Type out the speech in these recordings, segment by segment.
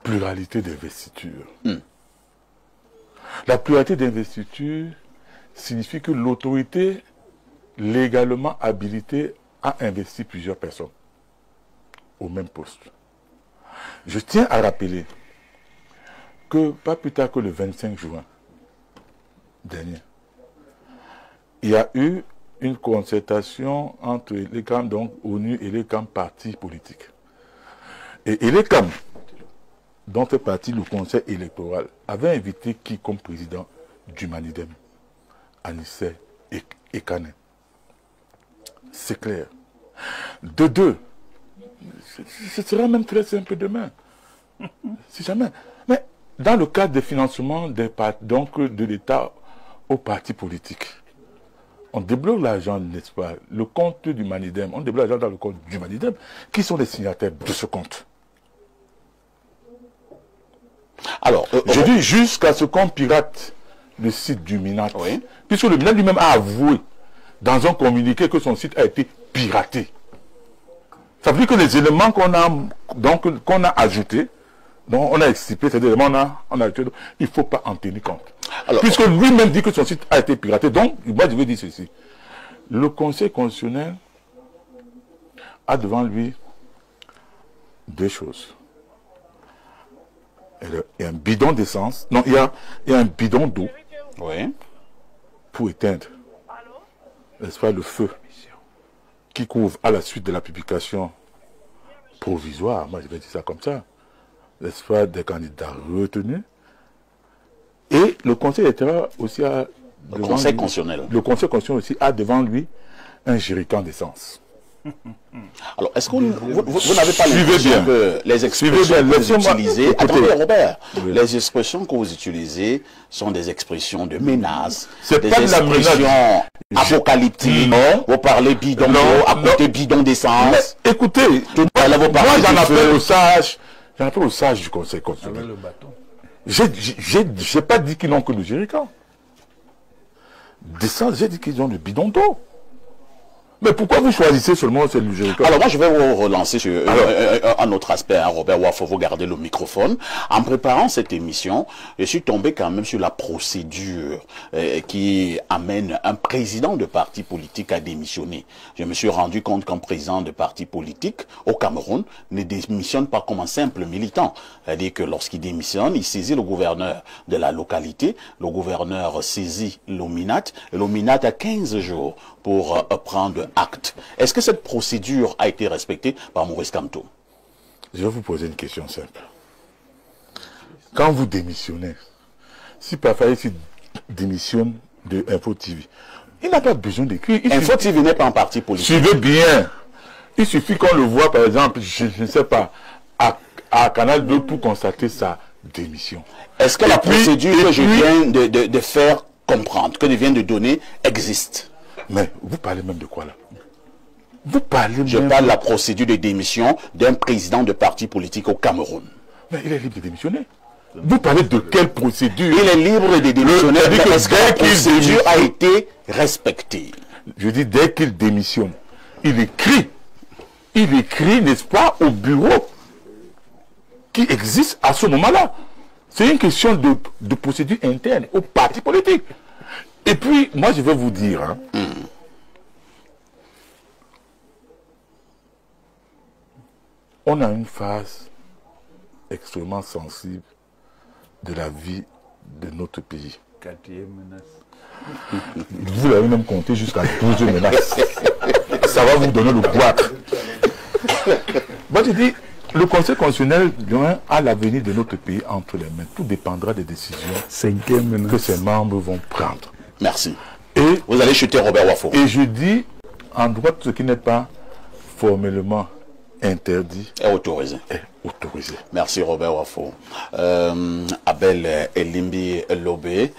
pluralité d'investiture. La pluralité d'investiture signifie que l'autorité légalement habilitée a investi plusieurs personnes au même poste. Je tiens à rappeler que pas plus tard que le 25 juin dernier, il y a eu une concertation entre l'ECAM, donc ONU, et l'ECAM partis politiques. Et l'ECAM, dont fait partie le conseil électoral, avait invité qui comme président du Manidem? Anissé Ekane. C'est clair. De deux, ce sera même très simple demain. Si jamais. Mais dans le cadre des financements donc de l'État aux partis politiques, on débloque l'argent, n'est-ce pas? Le compte du Manidem, on débloque l'argent dans le compte du Manidem. Qui sont les signataires de ce compte? Alors, je dis jusqu'à ce qu'on pirate le site du Minat. Oui. Puisque le Minat lui-même a avoué dans un communiqué que son site a été piraté. Ça veut dire que les éléments qu'on a ajoutés, donc on a extirpé ces éléments, on a ajouté, il ne faut pas en tenir compte. Alors, puisque lui-même dit que son site a été piraté, donc moi je veux dire ceci. Le Conseil constitutionnel a devant lui deux choses. Il y a un bidon d'essence, non, il y a un bidon d'eau, oui, pour éteindre, n'est-ce pas, le feu qui couvre à la suite de la publication provisoire, moi je vais dire ça comme ça, n'est-ce pas, des candidats retenus. Et le Conseil électoral aussi a... Le Conseil constitutionnel aussi a devant lui un jerrycan d'essence. Alors, est-ce que vous n'avez pas l'impression que les expressions que vous utilisez... Attendez, Robert, oui. Les expressions que vous utilisez sont des expressions de menaces, des expressions apocalyptiques. Vous parlez bidon d'eau, à côté bidon d'essence. Écoutez, moi j'en appelle aux sages du Conseil constitutionnel. J'ai pas dit qu'ils n'ont que le jerrycan d'essence, j'ai dit qu'ils ont le bidon d'eau. Mais pourquoi vous choisissez seulement le jerrycan? Alors moi je vais vous relancer sur un autre aspect, hein, Robert Wafo, vous gardez le microphone. En préparant cette émission, je suis tombé quand même sur la procédure qui amène un président de parti politique à démissionner. Je me suis rendu compte qu'un président de parti politique au Cameroun ne démissionne pas comme un simple militant. C'est-à-dire que lorsqu'il démissionne, il saisit le gouverneur de la localité, le gouverneur saisit l'OMINAT, et l'OMINAT a 15 jours pour prendre acte. Est-ce que cette procédure a été respectée par Maurice Kamto? Je vais vous poser une question simple. Quand vous démissionnez, si parfois il démissionne de Info TV, il n'a pas besoin d'écrire. Info TV n'est pas un parti politique. Suivez bien. Il suffit qu'on le voit, par exemple, je ne sais pas, à Canal 2 pour constater sa démission. Est-ce que la procédure que je viens de faire comprendre, que je viens de donner, existe? Mais vous parlez même de quoi là? Je parle de la procédure de démission d'un président de parti politique au Cameroun. Mais il est libre de démissionner. Vous parlez de quelle procédure? Il est libre de démissionner. Est-ce que la procédure a été respectée? Je dis dès qu'il démissionne, il écrit, n'est-ce pas, au bureau qui existe à ce moment-là. C'est une question de procédure interne au parti politique. Et puis, moi je vais vous dire, hein, on a une phase extrêmement sensible de la vie de notre pays. Quatrième menace. Vous l'avez même compté jusqu'à 12 menaces. Ça va vous donner le goitre. Moi je dis, le Conseil constitutionnel a l'avenir de notre pays entre les mains. Tout dépendra des décisions que ses membres vont prendre. Merci. Et vous allez chuter Robert Wafo. Et je dis, en droit, ce qui n'est pas formellement interdit est autorisé. Merci Robert Wafo. Abel Elimbi Lobé,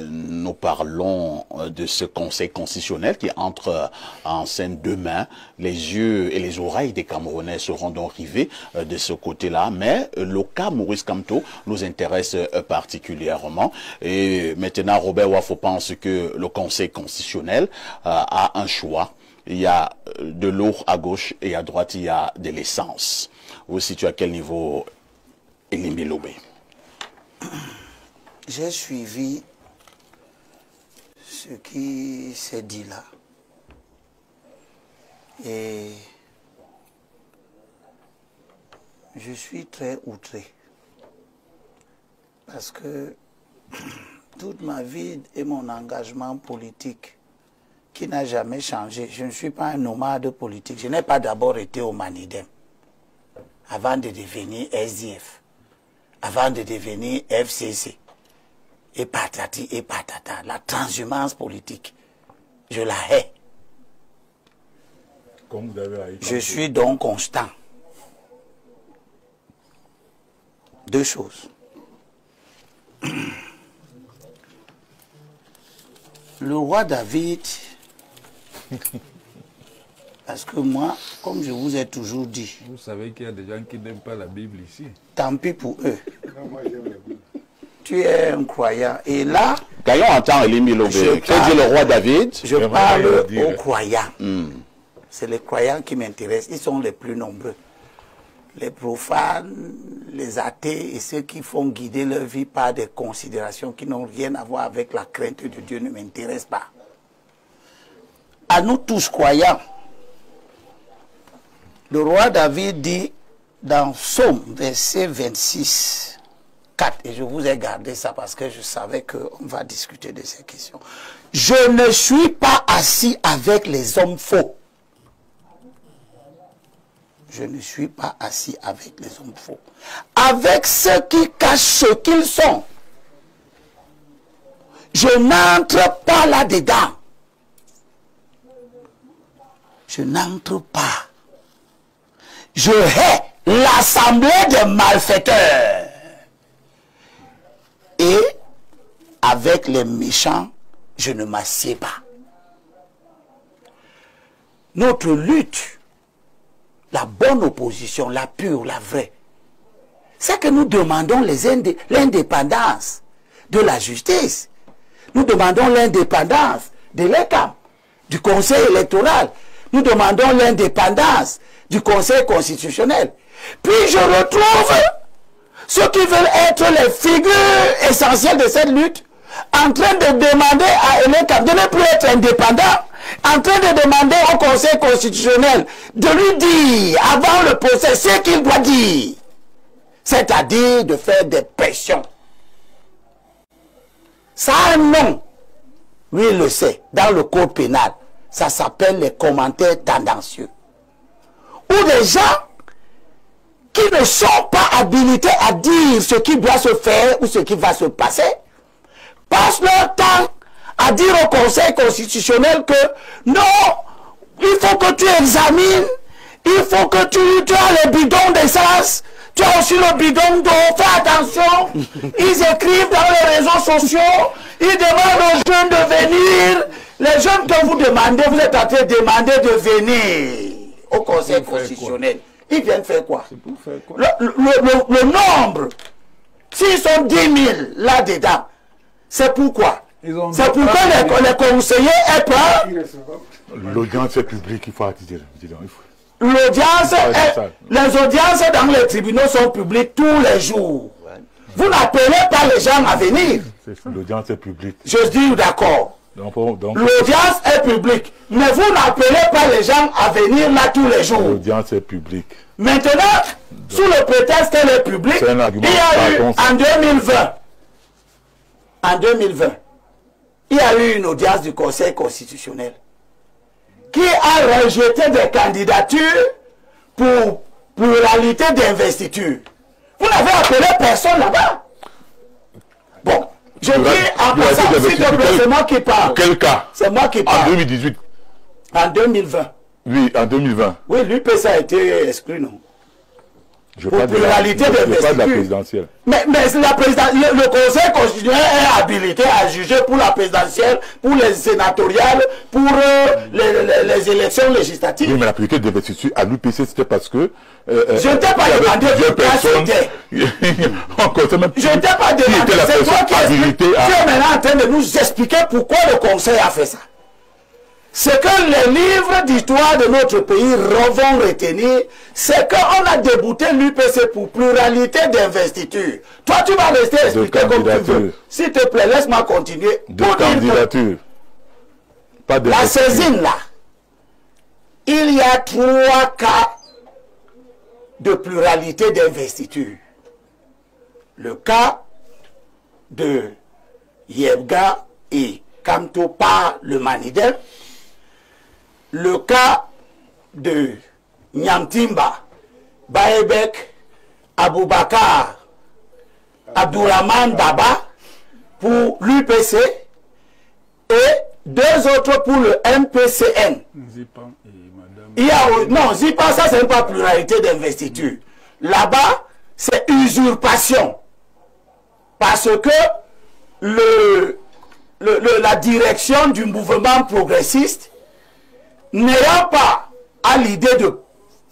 nous parlons de ce Conseil constitutionnel qui entre en scène demain. Les yeux et les oreilles des Camerounais seront donc rivés de ce côté-là. Mais le cas Maurice Kamto nous intéresse particulièrement. Et maintenant, Robert Wafo pense que le Conseil constitutionnel a un choix. Il y a de l'eau à gauche et à droite, il y a de l'essence. Vous vous situez à quel niveau Elimbi Lobé. J'ai suivi ce qui s'est dit là. Et je suis très outré. Parce que toute ma vie et mon engagement politique qui n'a jamais changé. Je ne suis pas un nomade politique. Je n'ai pas d'abord été au Manidem avant de devenir SDF, avant de devenir FCC. Et patati et patata. La transhumance politique, je la hais. Comme vous avez Je suis donc constant. Deux choses. Le roi David, parce que moi, comme je vous ai toujours dit... Vous savez qu'il y a des gens qui n'aiment pas la Bible ici. Tant pis pour eux. Tu es un croyant. Et là... Quand on entend Elimbi Lobé, que dit le roi David? Je parle aux croyants. C'est les croyants qui m'intéressent. Ils sont les plus nombreux. Les profanes, les athées et ceux qui font guider leur vie par des considérations qui n'ont rien à voir avec la crainte de Dieu ne m'intéressent pas. À nous tous croyants, le roi David dit dans Psaume, verset 26, 4, et je vous ai gardé ça parce que je savais qu'on va discuter de ces questions. Je ne suis pas assis avec les hommes faux. Je ne suis pas assis avec les hommes faux. Avec ceux qui cachent ce qu'ils sont. Je n'entre pas là-dedans. Je n'entre pas. Je hais l'assemblée des malfaiteurs. Et avec les méchants, je ne m'assieds pas. Notre lutte, la bonne opposition, la pure, la vraie, c'est que nous demandons l'indépendance de la justice. Nous demandons l'indépendance de l'ECAM, du Conseil électoral. Nous demandons l'indépendance du Conseil constitutionnel. Puis je retrouve ceux qui veulent être les figures essentielles de cette lutte en train de demander à l'ECAM de ne plus être indépendant, en train de demander au Conseil constitutionnel de lui dire avant le procès ce qu'il doit dire, c'est-à-dire de faire des pressions. Ça a un nom, lui il le sait, dans le code pénal, ça s'appelle les commentaires tendancieux. Ou des gens qui ne sont pas habilités à dire ce qui doit se faire ou ce qui va se passer, passent leur temps à dire au Conseil constitutionnel que non, il faut que tu examines, il faut que tu as le bidon d'essence, tu as aussi le bidon d'eau, fais attention. Ils écrivent dans les réseaux sociaux, ils demandent aux jeunes de venir. Les jeunes que vous demandez, vous êtes en train de demander de venir au Conseil constitutionnel. Ils viennent faire quoi? C'est pour faire quoi? Le nombre, s'ils sont 10 000 là-dedans, c'est pourquoi? C'est pour que les conseillers aient peur. L'audience est publique, il faut attirer. L'audience, les audiences dans les tribunaux sont publiques tous les jours. Vous n'appelez pas les gens à venir. L'audience est publique. Je dis d'accord. L'audience est publique. Mais vous n'appelez pas les gens à venir là tous les jours. L'audience est publique. Maintenant, sous le prétexte qu'elle est publique, il y a eu en 2020. En 2020, il y a eu une audience du Conseil constitutionnel qui a rejeté des candidatures pour pluralité d'investiture. Vous n'avez appelé personne là-bas. Bon, je dis en passant, s'il te plaît, c'est moi qui parle. Quel cas? C'est moi qui parle. En 2018. En 2020. Oui, en 2020. Oui, l'UPC a été exclu, non? Je parle de la présidentielle. Mais le Conseil constitutionnel est habilité à juger pour la présidentielle, pour les sénatoriales, pour les élections législatives. Oui, mais la priorité d'investiture à l'UPC, c'était parce que... je ne t'ai pas demandé Je ne t'ai pas demandé. C'est toi qui es maintenant en train de nous expliquer pourquoi le Conseil a fait ça. Ce que les livres d'histoire de notre pays vont retenir, c'est qu'on a débouté l'UPC pour pluralité d'investiture. Toi, tu vas rester expliquer comme tu veux. S'il te plaît, laisse-moi continuer. De candidature. Pas de la saisine, là, il y a 3 cas de pluralité d'investiture. Le cas de Yebga et Kamto par le Manidem, le cas de Nyamtimba, Baebek, Aboubakar, Abdourahman Baba pour l'UPC et 2 autres pour le MPCN. Zipan et Madame. Il y a, non, Zipan, ça c'est pas pluralité d'investiture. Là-bas, c'est usurpation. Parce que la direction du mouvement progressiste, n'ayant pas à l'idée de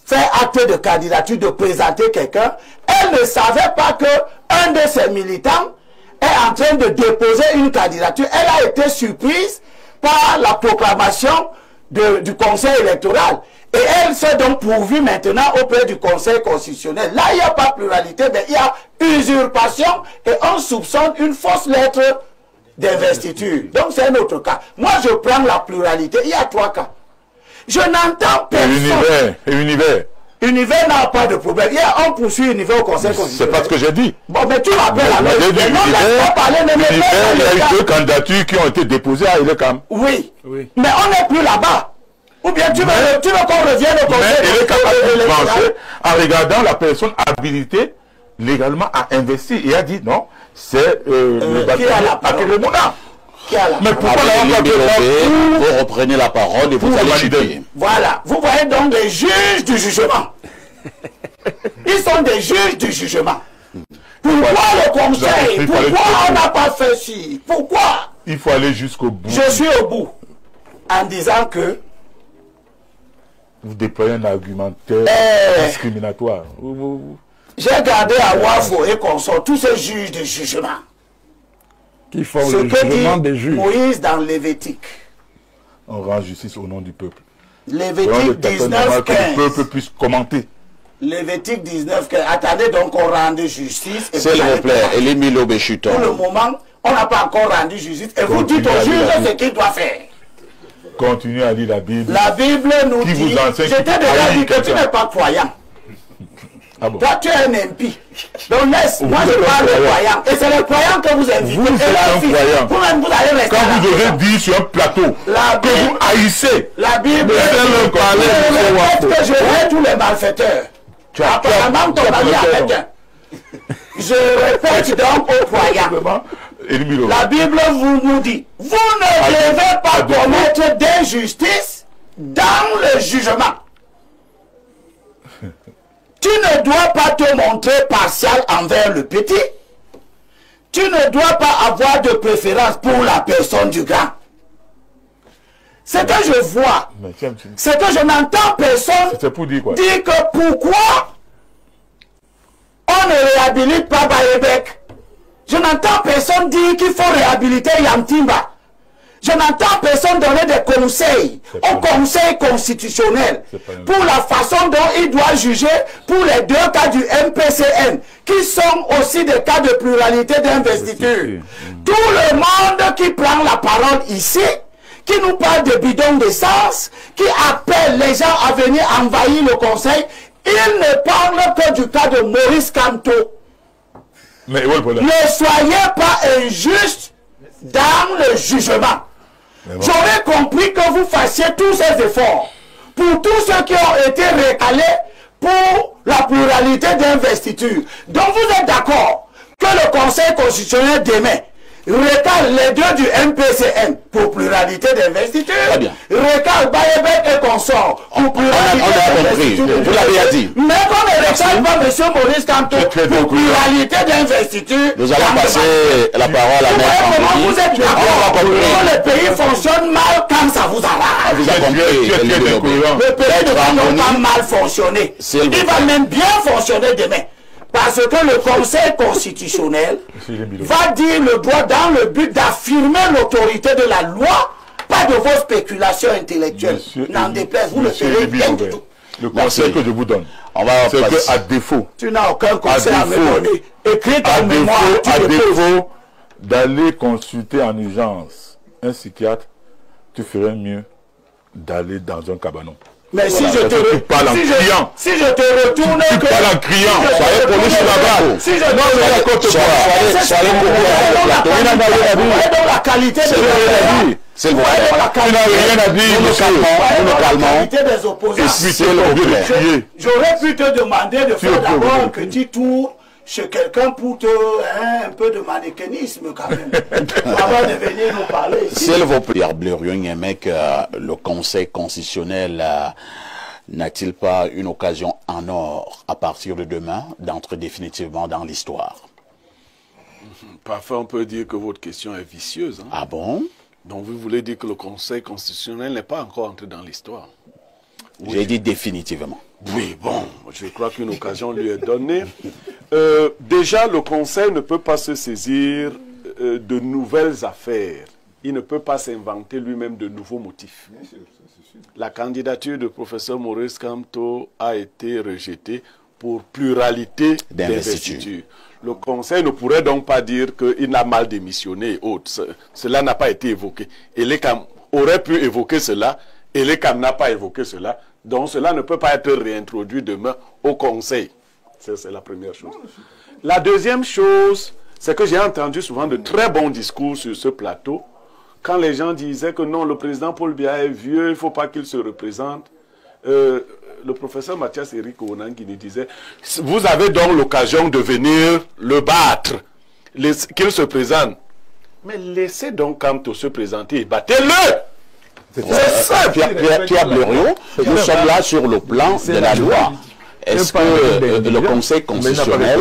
faire acte de candidature, de présenter quelqu'un, elle ne savait pas qu'un de ses militants est en train de déposer une candidature. Elle a été surprise par la proclamation du Conseil électoral. Et elle s'est donc pourvue maintenant auprès du Conseil constitutionnel. Là, il n'y a pas pluralité, mais il y a usurpation et on soupçonne une fausse lettre d'investiture. Donc, c'est un autre cas. Moi, je prends la pluralité. Il y a 3 cas. Je n'entends personne. Et univers. Univers n'a pas de problème. On poursuit Univers au Conseil constitutionnel. C'est pas ce que j'ai dit. Bon, mais tu m'appelles à l'heure. Il y a eu 2 candidatures qui ont été déposées à Elekam. Oui. Mais on n'est plus là-bas. Ou bien tu veux qu'on revienne au Conseil constitutionnel en regardant la personne habilitée légalement à investir. Et a dit non, c'est le bâtiment. Mais pourquoi vous reprenez la parole et vous allez chuter. Voilà. Vous voyez donc des juges du jugement. Ils sont des juges du jugement. Pourquoi le Conseil? Pourquoi on n'a pas fait ci? Pourquoi? Il faut aller jusqu'au bout. Je suis au bout. En disant que vous déployez un argumentaire discriminatoire. J'ai gardé à Wafo et consort tous ces juges de jugement. Qui font le jugement des juges. Moïse dans Lévitique. On rend justice au nom du peuple. Lévitique 19, 15. Que le peuple puisse commenter. Lévitique 19, 15. Attendez donc qu'on rende justice. S'il vous plaît, Elimilo Béchuton. Pour le moment, on n'a pas encore rendu justice. Et vous dites au juge ce qu'il doit faire. Continuez à lire la Bible. La Bible nous dit. Je t'ai déjà dit que tu n'es pas croyant. Ah bon. Toi, tu es un impie. Donc laisse, moi je parle de croyants. Et c'est les croyants que vous invitez. Vous êtes un croyant. Vous-même, vous allez rester. Quand vous aurez dit sur un plateau que vous haïssez, la Bible, le que je hais tous les malfaiteurs. Apparemment, ton ami a fait un. Je répète donc aux croyants. La Bible vous nous dit, vous ne devez pas commettre d'injustice dans le jugement. Tu ne dois pas te montrer partial envers le petit. Tu ne dois pas avoir de préférence pour la personne du grand. Ce que je vois, c'est que je n'entends personne dire que pourquoi on ne réhabilite pas Baebek. Je n'entends personne dire qu'il faut réhabiliter Yamtimba. Je n'entends personne donner des conseils au Conseil constitutionnel pour la façon dont il doit juger pour les 2 cas du MPCN, qui sont aussi des cas de pluralité d'investiture. Tout le monde qui prend la parole ici, qui nous parle de bidons d'essence, qui appelle les gens à venir envahir le Conseil, il ne parle que du cas de Maurice Kamto. Ne soyez pas injustes dans le jugement. J'aurais compris que vous fassiez tous ces efforts pour tous ceux qui ont été recalés pour la pluralité d'investiture. Donc vous êtes d'accord que le Conseil constitutionnel demain recale les 2 du MPCN pour pluralité d'investiture, recale Baebek et consort pour pluralité d'investiture. Vous l'avez dit. Mais qu'on ne recale pas M. Maurice Kamto pour pluralité d'investiture. Nous allons passer la parole à M. Vous êtes d'accord que le pays fonctionne mal quand ça vous arrange. Vous avez compris. Le pays ne va pas mal fonctionner. Il va même bien fonctionner demain. Parce que le Conseil constitutionnel va dire le droit dans le but d'affirmer l'autorité de la loi, pas pas de vos spéculations intellectuelles. N'en déplaise, vous ne ferez rien du tout. Le conseil que je vous donne, c'est qu'à défaut, tu n'as aucun conseil à me donner. Écris ton mémoire, à défaut d'aller consulter en urgence un psychiatre, tu ferais mieux d'aller dans un cabanon. Mais si je te retourne, si je te retourne, tu parles en criant, soyez poli sur la balle. Si je dans la qualité de c'est vous rien à dire, des opposants. J'aurais pu te demander de faire d'abord un petit tour chez quelqu'un pour te un peu de manichénisme quand même, avant de venir nous parler ici. S'il vous plaît, Pierre Blériot, mec, le Conseil constitutionnel n'a-t-il pas une occasion en or à partir de demain d'entrer définitivement dans l'histoire? Parfois, on peut dire que votre question est vicieuse. Hein? Ah bon? Donc, vous voulez dire que le Conseil constitutionnel n'est pas encore entré dans l'histoire? J'ai dit définitivement. Oui, bon, je crois qu'une occasion lui est donnée. Déjà, le Conseil ne peut pas se saisir de nouvelles affaires. Il ne peut pas s'inventer lui-même de nouveaux motifs. La candidature du professeur Maurice Kamto a été rejetée pour pluralité d'investiture. Le Conseil ne pourrait donc pas dire qu'il n'a mal démissionné et autres. Cela n'a pas été évoqué. Et les CAM aurait pu évoquer cela, et les CAM n'a pas évoqué cela. Donc cela ne peut pas être réintroduit demain au Conseil. C'est la première chose. La deuxième chose, c'est que j'ai entendu souvent de très bons discours sur ce plateau, quand les gens disaient que non, le président Paul Biya est vieux, il ne faut pas qu'il se représente. Le professeur Mathias Eric Onangui nous disait, vous avez donc l'occasion de venir le battre, qu'il se présente. Mais laissez donc Kamto se présenter et battez-le. C'est ça, Pierre Blériot, nous sommes là sur le plan de la loi. Est-ce que le Conseil constitutionnel,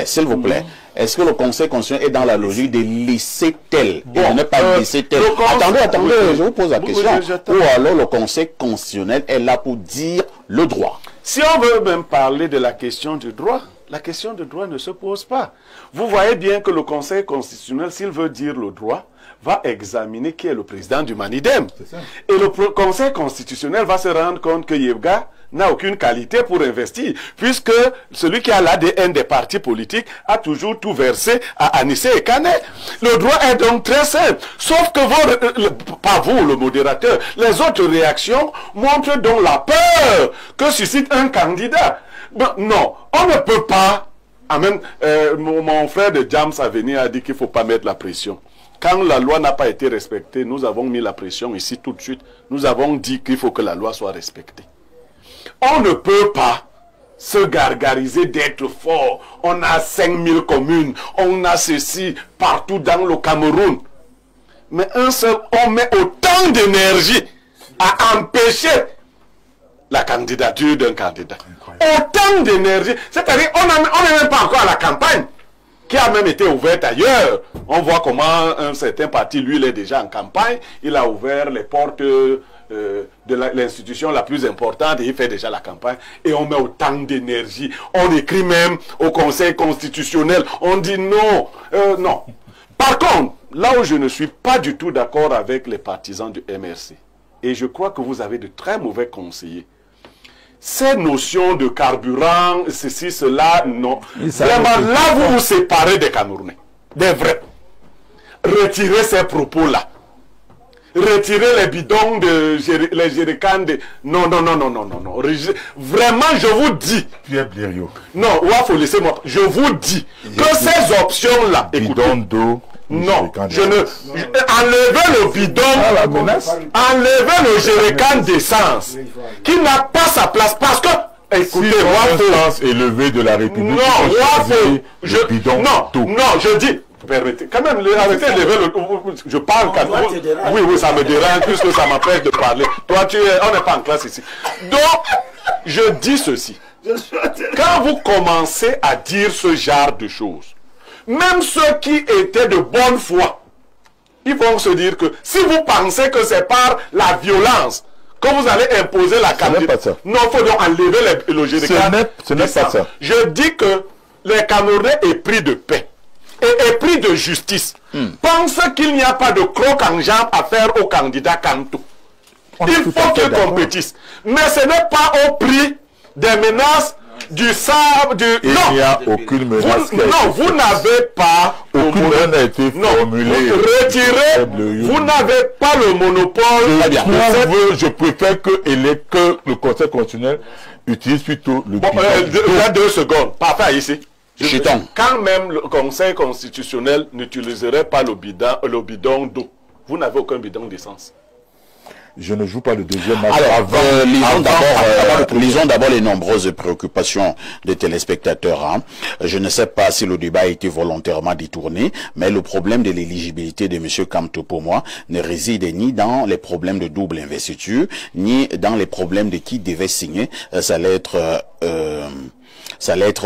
s'il vous plaît, est-ce que le Conseil constitutionnel est dans la logique de laisser tel et de ne pas laisser tel? Attendez, je vous pose la question. Ou alors le Conseil constitutionnel est là pour dire le droit? Si on veut même parler de la question du droit, la question du droit ne se pose pas. Vous voyez bien que le Conseil constitutionnel, s'il veut dire le droit, va examiner qui est le président du Manidem. Et le Conseil constitutionnel va se rendre compte que Yebga n'a aucune qualité pour investir, puisque celui qui a l'ADN des partis politiques a toujours tout versé à Anissé et Kané. Le droit est donc très simple, sauf que pas vous, le modérateur, les autres réactions montrent donc la peur que suscite un candidat. Ben, non, on ne peut pas. Mon frère de James Avenir a dit qu'il ne faut pas mettre la pression. Quand la loi n'a pas été respectée, nous avons mis la pression ici tout de suite. Nous avons dit qu'il faut que la loi soit respectée. On ne peut pas se gargariser d'être fort. On a 5000 communes, on a ceci partout dans le Cameroun. Mais un seul, on met autant d'énergie à empêcher la candidature d'un candidat. Autant d'énergie. C'est-à-dire, on n'est même pas encore à la campagne, qui a même été ouverte ailleurs. On voit comment un certain parti, lui, il est déjà en campagne. Il a ouvert les portes de l'institution la plus importante et il fait déjà la campagne. Et on met autant d'énergie. On écrit même au Conseil constitutionnel. On dit non. Non. Par contre, là où je ne suis pas du tout d'accord avec les partisans du MRC, et je crois que vous avez de très mauvais conseillers, ces notions de carburant, ceci, cela, non. Vraiment, là, vous vous séparez des Camerounais. Des vrais. Retirez ces propos-là. Retirez les bidons, les jerrycans de... Non. Vraiment, je vous dis... Pierre Blériot. Non, Wafo, laissez-moi. Je vous dis que ces options-là... Bidon d'eau... Non, je ne... Enlevez le bidon, enlevez le jerrycan d'essence, qui n'a pas sa place, parce que... Écoutez, Wafo... élevé de la République... Non, Wafo... je dis... Permettez, quand même, arrêtez de lever le... Je parle quand même. Oui, ça me dérange, puisque ça m'empêche de parler. Toi, on n'est pas en classe ici. Donc, je dis ceci. Quand vous commencez à dire ce genre de choses, même ceux qui étaient de bonne foi, ils vont se dire que si vous pensez que c'est par la violence que vous allez imposer la candidature, non, il faut donc enlever le général. Ce n'est pas ça. Je dis que les Camerounais épris de paix et épris de justice pense qu'il n'y a pas de croc en jambe à faire au candidat Kamto. Il faut qu'il compétisse. Mais ce n'est pas au prix des menaces, du sable, du... Il n'y a aucune menace. Non, vous n'avez pas... Aucune menace n'a été formulée. Retirez, vous n'avez pas le monopole. Je préfère que le Conseil constitutionnel utilise plutôt le bidon. Il y a 2 secondes. Parfait, ici. Jetons. Quand même le Conseil constitutionnel n'utiliserait pas le bidon d'eau, vous n'avez aucun bidon d'essence. Je ne joue pas le deuxième match. Alors, lisons d'abord les nombreuses préoccupations des téléspectateurs. Hein. Je ne sais pas si le débat a été volontairement détourné, mais le problème de l'éligibilité de M. Kamto, pour moi, ne réside ni dans les problèmes de double investiture, ni dans les problèmes de qui devait signer sa lettre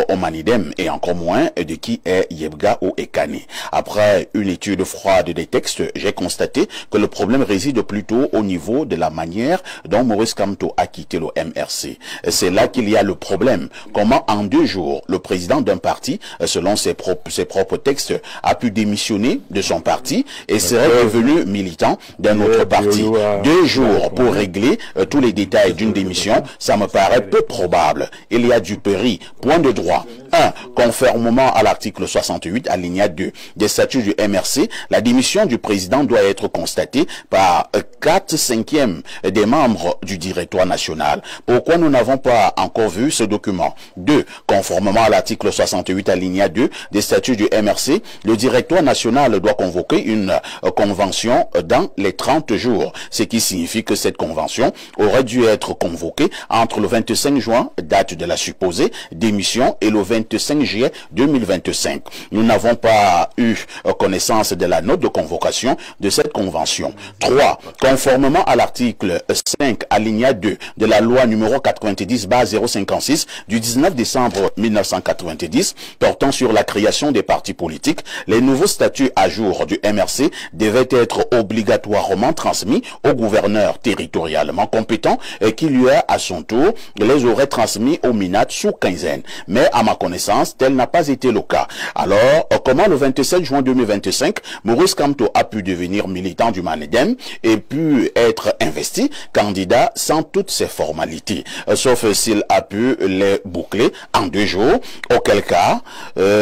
au Manidem, et encore moins de qui est Yebga ou Ekane. Après une étude froide des textes, j'ai constaté que le problème réside plutôt au niveau de la manière dont Maurice Kamto a quitté le MRC. C'est là qu'il y a le problème. Comment en 2 jours, le président d'un parti, selon ses propres textes, a pu démissionner de son parti et serait devenu militant d'un autre parti. 2 jours pour régler tous les détails d'une démission, ça me paraît peu probable. Il y a du péril. Point de droit. 1. Conformément à l'article 68, alinéa 2 des statuts du MRC, la démission du président doit être constatée par 4/5 des membres du directoire national. Pourquoi nous n'avons pas encore vu ce document? 2. Conformément à l'article 68, alinéa 2 des statuts du MRC, le directoire national doit convoquer une convention dans les 30 jours, ce qui signifie que cette convention aurait dû être convoquée entre le 25 juin, date de la supposée démission, et le 25 juillet 2025. Nous n'avons pas eu connaissance de la note de convocation de cette convention. 3. Conformément à l'article 5, alinéa 2 de la loi numéro 90/056 du 19 décembre 1990 portant sur la création des partis politiques, les nouveaux statuts à jour du MRC devaient être obligatoirement transmis au gouverneur territorialement compétent et qui lui a à son tour les aurait transmis au MINAT sous quinzaine. Mais à ma connaissance, tel n'a pas été le cas. Alors, comment le 27 juin 2025, Maurice Kamto a pu devenir militant du Manidem et pu être investi candidat sans toutes ces formalités, sauf s'il a pu les boucler en 2 jours, auquel cas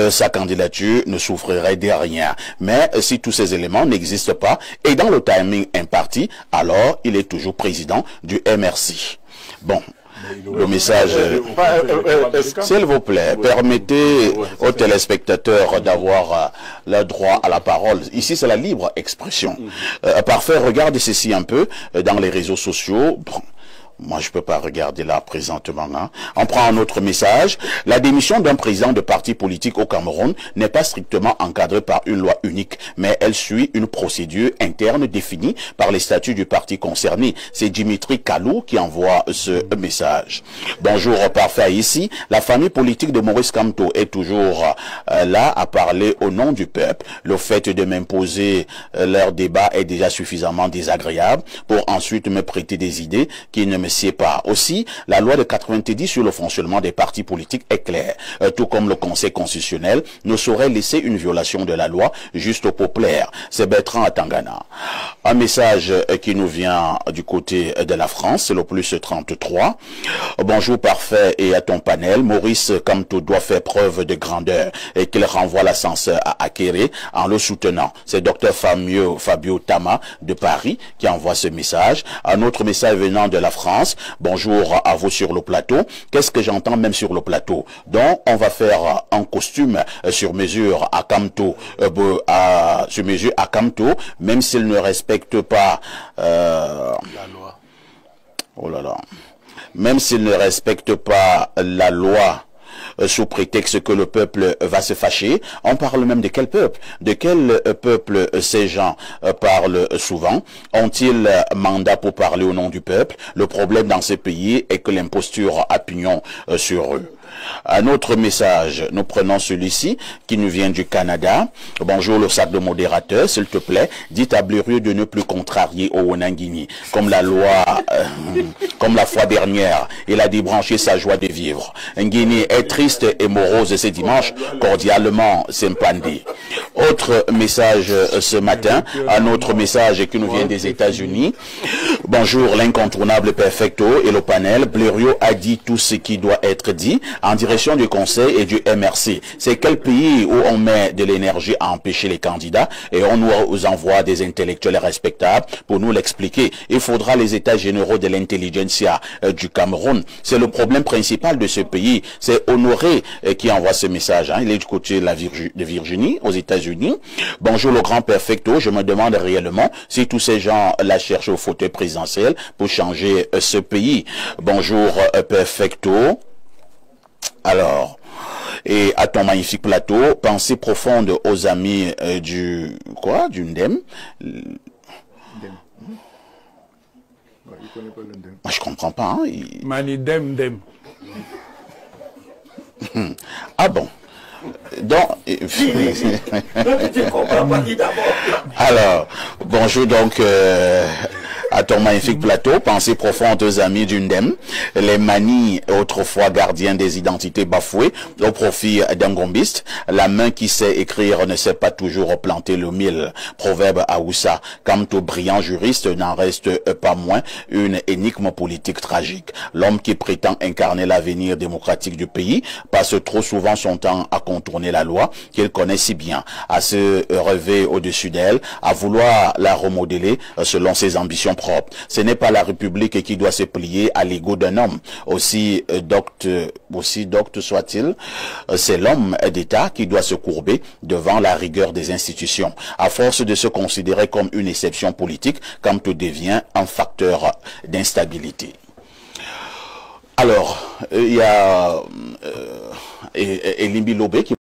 sa candidature ne souffrirait de rien. Mais si tous ces éléments n'existent pas et dans le timing imparti, alors il est toujours président du MRC. Bon. Le message, s'il vous plaît, permettez aux téléspectateurs d'avoir le droit à la parole. Ici, c'est la libre expression. Parfait, regardez ceci un peu dans les réseaux sociaux. Bon. Moi, je peux pas regarder là présentement. Hein. On prend un autre message. La démission d'un président de parti politique au Cameroun n'est pas strictement encadrée par une loi unique, mais elle suit une procédure interne définie par les statuts du parti concerné. C'est Dimitri Kalou qui envoie ce message. Bonjour, parfait ici. La famille politique de Maurice Kamto est toujours là à parler au nom du peuple. Le fait de m'imposer leur débat est déjà suffisamment désagréable pour ensuite me prêter des idées qui ne me sied pas. Aussi, la loi de 90 sur le fonctionnement des partis politiques est claire. Tout comme le Conseil constitutionnel ne saurait laisser une violation de la loi juste pour plaire. C'est Bertrand Atangana. Un message qui nous vient du côté de la France, c'est le plus 33. Bonjour parfait et à ton panel. Maurice Kamto doit faire preuve de grandeur et qu'il renvoie l'ascenseur à Akéré en le soutenant. C'est Dr Fabio Tama de Paris qui envoie ce message. Un autre message venant de la France. Bonjour à vous sur le plateau. Qu'est-ce que j'entends même sur le plateau? Donc, on va faire un costume sur mesure à Kamto, même s'il ne respecte pas la loi. Oh là là. Même s'il ne respecte pas la loi, sous prétexte que le peuple va se fâcher. On parle même de quel peuple? De quel peuple ces gens parlent souvent? Ont-ils mandat pour parler au nom du peuple? Le problème dans ce pays est que l'imposture a pignon sur eux. Un autre message, nous prenons celui-ci qui nous vient du Canada. Bonjour le sac de modérateur, s'il te plaît, dites à Blériot de ne plus contrarier Owonangini. Comme la loi, comme la fois dernière, il a débranché sa joie de vivre. Nguini est triste et morose ce dimanche, cordialement Sempandi. Autre message ce matin, un autre message qui nous vient des États-Unis. Bonjour l'incontournable Perfecto et le panel. Blériot a dit tout ce qui doit être dit en direction du Conseil et du MRC. C'est quel pays où on met de l'énergie à empêcher les candidats et on nous envoie des intellectuels respectables pour nous l'expliquer. Il faudra les états généraux de l'intelligentsia du Cameroun. C'est le problème principal de ce pays. C'est Honoré qui envoie ce message. Il est du côté de Virginie, aux États-Unis. Bonjour le grand Perfecto. Je me demande réellement si tous ces gens la cherchent au fauteuil présidentiel pour changer ce pays. Bonjour Perfecto. Alors, et à ton magnifique plateau, pensée profonde aux amis du NDEM. Je comprends pas. Hein? Manidem dem. Ah bon. Donc, alors, bonjour donc à ton magnifique plateau, pensée profonde aux amis du NDEM, les manies autrefois gardiens des identités bafouées au profit d'un gombiste, la main qui sait écrire ne sait pas toujours planter le mille, proverbe Aoussa, quant au brillant juriste n'en reste pas moins une énigme politique tragique. L'homme qui prétend incarner l'avenir démocratique du pays passe trop souvent son temps à contourner la loi qu'il connaît si bien, à se relever au-dessus d'elle, à vouloir la remodeler selon ses ambitions propres. Ce n'est pas la République qui doit se plier à l'ego d'un homme, aussi docte soit-il. C'est l'homme d'État qui doit se courber devant la rigueur des institutions. À force de se considérer comme une exception politique, quand tout devient un facteur d'instabilité. Alors, il y a Elimbi Lobé qui